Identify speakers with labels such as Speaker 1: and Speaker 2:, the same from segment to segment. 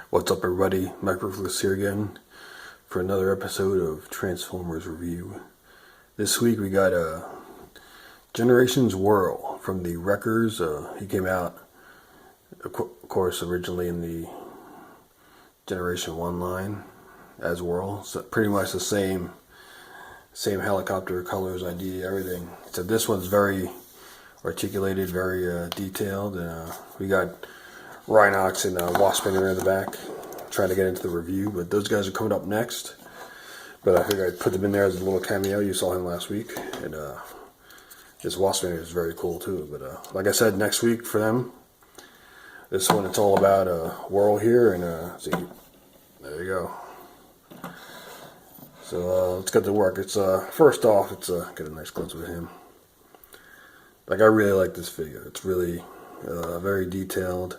Speaker 1: What's up, everybody? Microflix here again for another episode of Transformers Review. This week we got Generations Whirl from the Wreckers. He came out, of course, originally in the Generation 1 line as Whirl. So pretty much the same helicopter, colors, ID, everything. So this one's very articulated, very detailed. We got Rhinox and Waspinner in the back, trying to get into the review, but those guys are coming up next. But I figured I'd put them in there as a little cameo. You saw him last week, and this Waspinner is very cool too. But like I said, next week for them. This one, it's all about Whirl here, and see, there you go. So let's get to work. It's first off, it's get a nice close with him. Like, I really like this figure. It's really very detailed.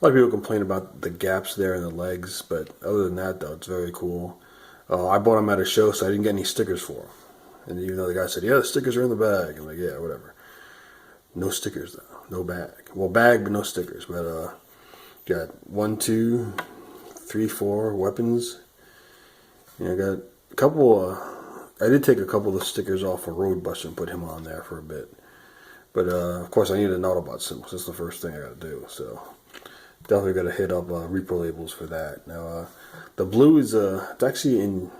Speaker 1: A lot of people complain about the gaps there in the legs, but other than that, though, it's very cool. I bought them at a show, so I didn't get any stickers for them. And even though the guy said, yeah, the stickers are in the bag. I'm like, yeah, whatever. No stickers, though. No bag. Well, bag, but no stickers. But got 1, 2, 3, 4 weapons. And I got a couple, I did take a couple of the stickers off of Roadbuster and put him on there for a bit. But, of course, I needed an Autobot symbol. That's the first thing I got to do, so definitely got to hit up Reaper labels for that. Now, the blue is it's actually in.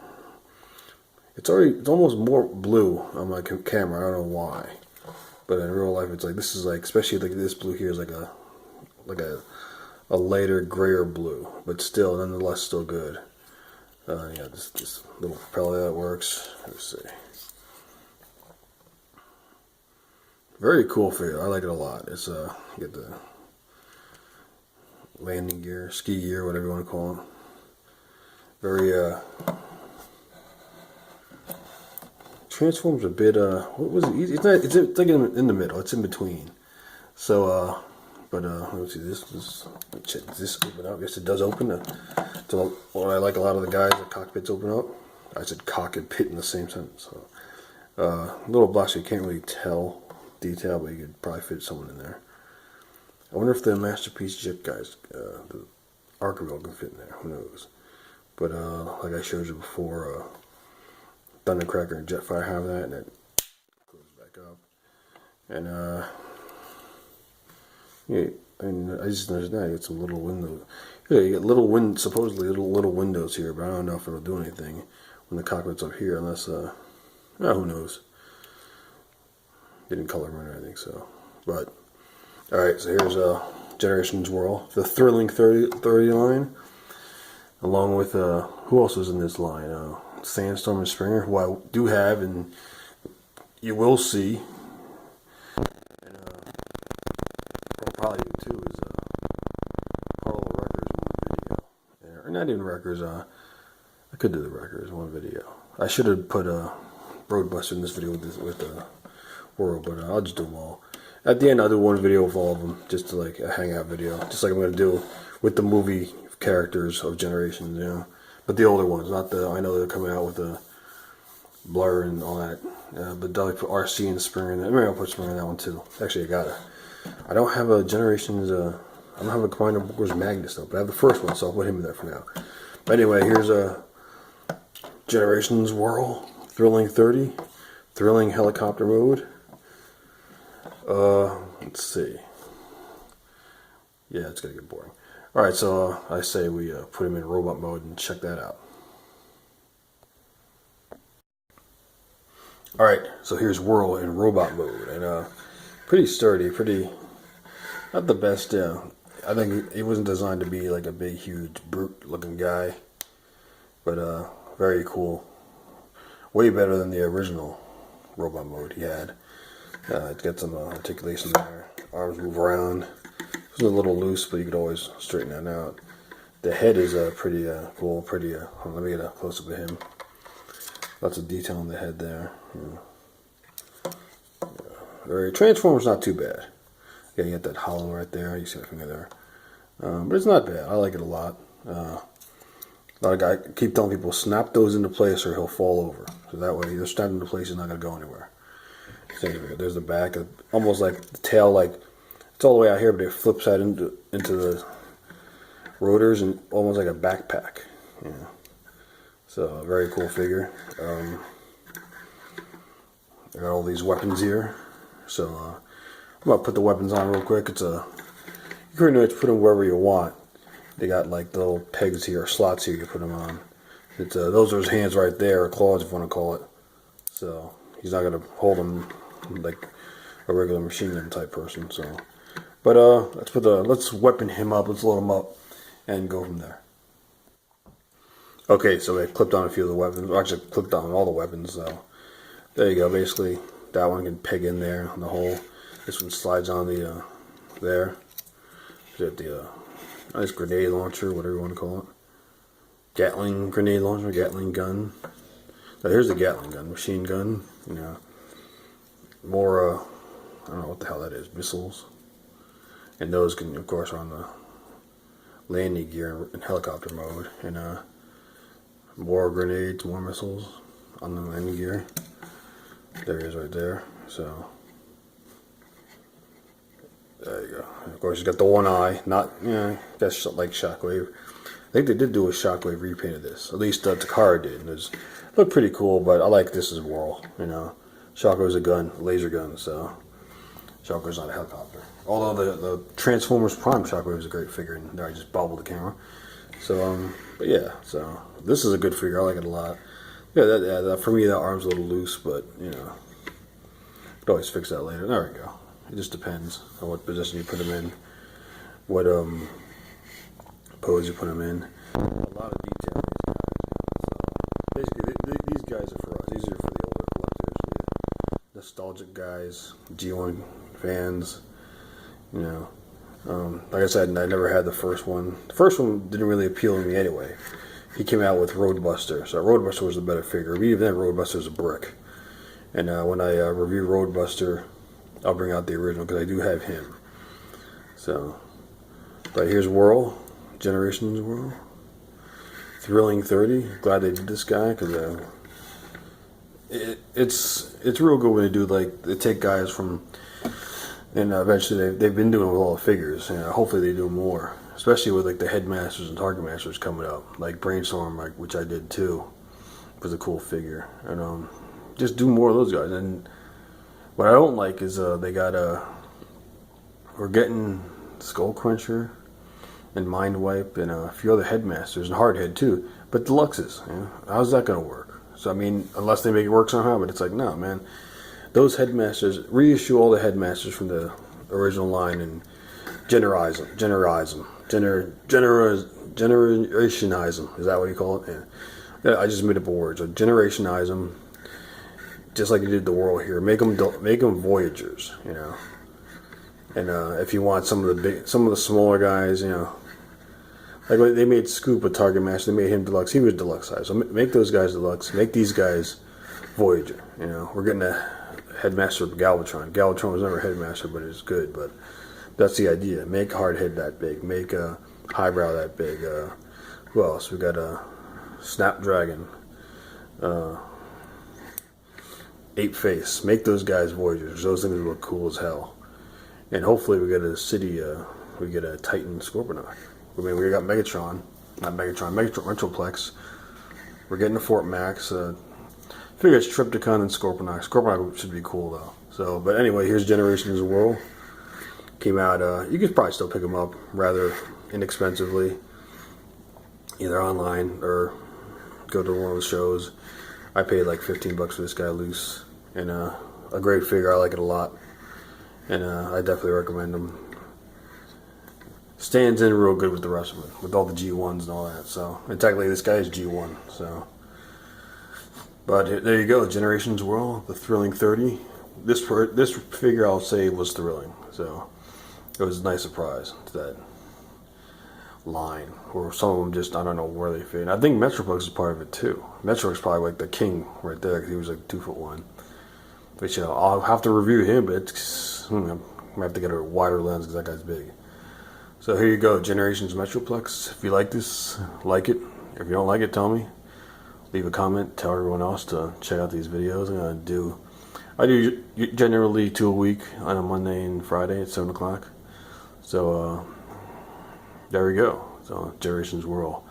Speaker 1: It's almost more blue on my camera. I don't know why, but in real life, it's like this is like, especially like this blue here is like a lighter grayer blue, but still, nonetheless, still good. Yeah, this little propeller that works. Let's see. Very cool figure. I like it a lot. It's you get the landing gear, ski gear, whatever you want to call it. Very transforms a bit. What was it? It's not. It's like in the middle. It's in between. So but let's see. Check this open up. Yes, it does open. So what I like a lot of the guys, the cockpits open up. I said cock and pit in the same sentence. So little box, you can't really tell detail, but you could probably fit someone in there. I wonder if the Masterpiece Jet guys, the Archiville can fit in there. Who knows? But like I showed you before, Thundercracker and Jetfire have that, and it goes back up. And yeah, I mean, I just noticed that you get some little windows. Yeah, you get supposedly little windows here, but I don't know if it'll do anything when the cockpit's up here, unless who knows. Didn't color them or anything, so. But alright, so here's Generations Whirl, the Thrilling 30 line, along with who else is in this line? Sandstorm and Springer, who I do have, and you will see. And I'll probably do too, is all the Wreckers in one video. Or not even Wreckers, I could do the Wreckers in one video. I should have put Roadbuster in this video with Whirl, but I'll just do them all. At the end, I'll do one video of all of them, just to like a hangout video, just like I'm going to do with the movie characters of Generations, you know. But the older ones, not the, I know they're coming out with the Blur and all that, but I'll put RC and Springer in there. Maybe I'll put Springer in that one too. Actually, I don't have a Generations, I don't have a Commander Wars Magnus though, but I have the first one, so I'll put him in there for now. But anyway, here's a Generations Whirl, Thrilling 30, Thrilling Helicopter Mode. Let's see. Yeah, it's gonna get boring. Alright, so I say we put him in robot mode and check that out. Alright, so here's Whirl in robot mode, and pretty sturdy, not the best. I think he wasn't designed to be like a big, huge, brute looking guy, but very cool. Way better than the original robot mode he had. It's got some articulation there. Arms move around. It's a little loose, but you could always straighten that out. The head is pretty cool. Pretty. Let me get a close up of him. Lots of detail on the head there. Very Transformers, not too bad. Yeah, you got that hollow right there. You see my finger there, but it's not bad. I like it a lot. A lot of guys keep telling people snap those into place or he'll fall over. So that way, you're snapped into place, he's not gonna go anywhere. There's the back, almost like the tail, like it's all the way out here, but it flips out into the rotors and almost like a backpack. Yeah. So very cool figure. I got all these weapons here. So I'm gonna put the weapons on real quick. It's a you pretty much put them wherever you want. They got like the little pegs here, slots here. You put them on. It's those are his hands right there, or claws if you want to call it. So he's not gonna hold them like a regular machine gun type person. So, but let's weapon him up. Let's load him up and go from there. Okay, so I clipped on a few of the weapons. Well, actually, clipped on all the weapons. So there you go. Basically, that one can peg in there on the hole. This one slides on the there. You got the nice grenade launcher, whatever you want to call it. Gatling grenade launcher, Gatling gun. Now here's the Gatling gun, machine gun. You know, more I don't know what the hell that is, missiles. And those can, of course, are on the landing gear in helicopter mode. And more grenades, more missiles on the landing gear. There he is right there. So there you go. And of course, he's got the one eye. Not, that's like Shockwave. I think they did do a Shockwave repaint of this. At least Takara did. And it looked pretty cool, but I like this as Whirl. You know, Shockwave's a gun, a laser gun, so Shockwave's not a helicopter. Although the Transformers Prime Shockwave is a great figure, and there I just bobbled the camera. So, but yeah, so this is a good figure. I like it a lot. Yeah, for me, that arm's a little loose, but you know, could always fix that later. There we go. It just depends on what position you put them in, what pose you put them in. A lot of detail in these guys. So basically, these guys are for us. These are for the older collectors, the nostalgic guys, G1 fans. You know, like I said, I never had the first one. The first one didn't really appeal to me anyway. He came out with Roadbuster, so Roadbuster was the better figure. Even then, Roadbuster's a brick. And when I review Roadbuster, I'll bring out the original because I do have him. So, but here's Whirl, Generations Whirl. Thrilling 30. Glad they did this guy because it's real good when they do, like, they take guys from, and eventually they've been doing it with all the figures. Hopefully they do more, especially with like the Headmasters and Target Masters coming up, like Brainstorm, like, which I did too. Was a cool figure, and just do more of those guys. And what I don't like is they got we're getting Skull Cruncher and Mind Wipe and a few other Headmasters and Hardhead too, but deluxes. How's that gonna work? So I mean, unless they make it work somehow, but it's like, no, man. Those Headmasters, reissue all the Headmasters from the original line and generationize them. Is that what you call it? Yeah, I just made up a word. So generationize them, just like you did the Whirl here. Make them Voyagers, you know. And if you want some of the smaller guys, you know, like they made Scoop a Target Master, they made him deluxe. He was deluxe size. So make those guys deluxe. Make these guys Voyager. You know, we're getting a Headmaster of Galvatron. Galvatron was never a Headmaster, but it's good. But that's the idea. Make Hardhead that big. Make Highbrow that big. Who else? We got Snapdragon. Ape Face. Make those guys Voyagers. Those things look cool as hell. And hopefully we get a City. We get a Titan Scorponok. I mean, we got Megatron. Not Megatron. Metroplex. We're getting a Fort Max. Figure it's Tripticon and Scorponok. Scorponok should be cool though. So, but anyway, here's Generations of Whirl. Came out. You could probably still pick them up rather inexpensively, either online or go to one of the shows. I paid like $15 for this guy loose, and a great figure. I like it a lot, and I definitely recommend him. Stands in real good with the rest of it, with all the G1s and all that. So, and technically this guy is G1. So. But there you go, Generations Whirl, the Thrilling 30. This figure I'll say was thrilling, so it was a nice surprise to that line. Or some of them just, I don't know where they fit. And I think Metroplex is part of it too. Metroplex probably like the king right there because he was like 2'1". But you know, I'll have to review him, but it's, I'm gonna have to get a wider lens because that guy's big. So here you go, Generations Metroplex. If you like this, like it. If you don't like it, tell me. Leave a comment, tell everyone else to check out these videos. I do generally 2 a week on a Monday and Friday at 7 o'clock. So there we go. So Generations Whirl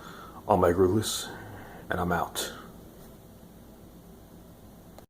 Speaker 1: on my Grooveless, and I'm out.